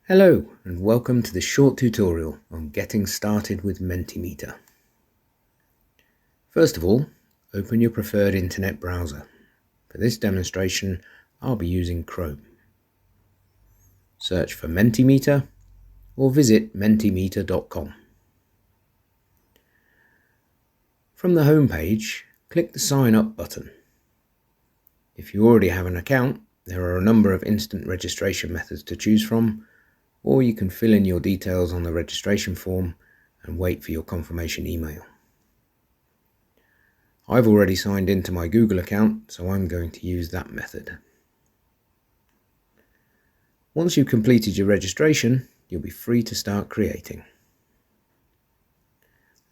Hello and welcome to this short tutorial on getting started with Mentimeter. First of all, open your preferred internet browser. For this demonstration, I'll be using Chrome. Search for Mentimeter or visit mentimeter.com. From the home page, click the Sign Up button. If you already have an account, there are a number of instant registration methods to choose from, or you can fill in your details on the registration form and wait for your confirmation email. I've already signed into my Google account, so I'm going to use that method. Once you've completed your registration, you'll be free to start creating.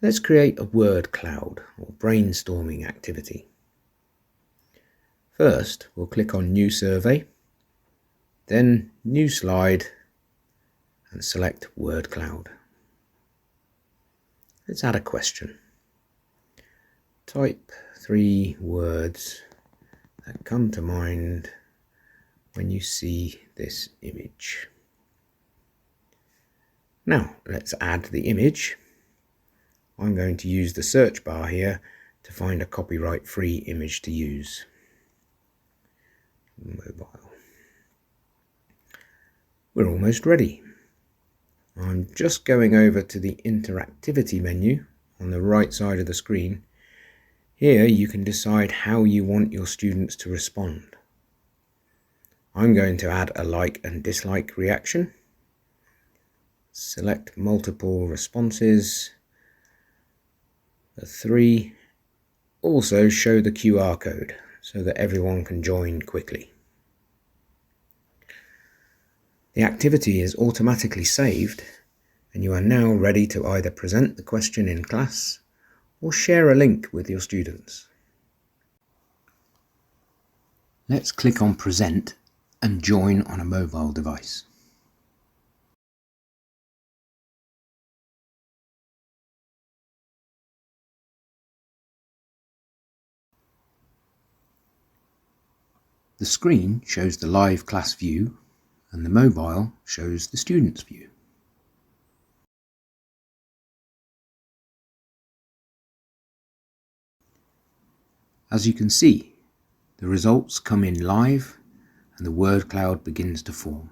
Let's create a word cloud or brainstorming activity. First, we'll click on New Survey, then New Slide, and select Word Cloud. Let's add a question. Type 3 words that come to mind when you see this image. Now let's add the image. I'm going to use the search bar here to find a copyright-free image to use. Mobile. We're almost ready. I'm just going over to the interactivity menu on the right side of the screen. Here you can decide how you want your students to respond. I'm going to add a like and dislike reaction. Select multiple responses. The 3. Also show the QR code so that everyone can join quickly. The activity is automatically saved, and you are now ready to either present the question in class or share a link with your students. Let's click on Present and join on a mobile device. The screen shows the live class view, and the mobile shows the student's view. As you can see, the results come in live and the word cloud begins to form.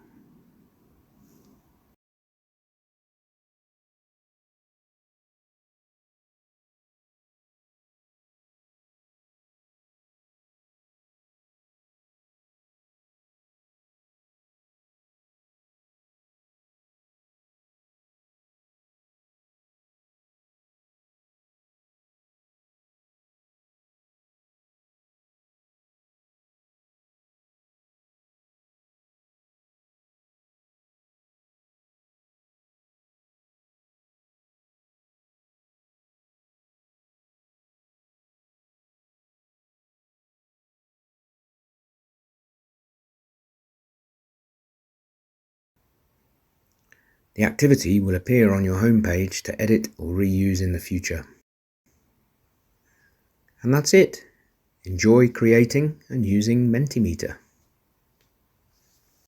The activity will appear on your home page to edit or reuse in the future. And that's it. Enjoy creating and using Mentimeter.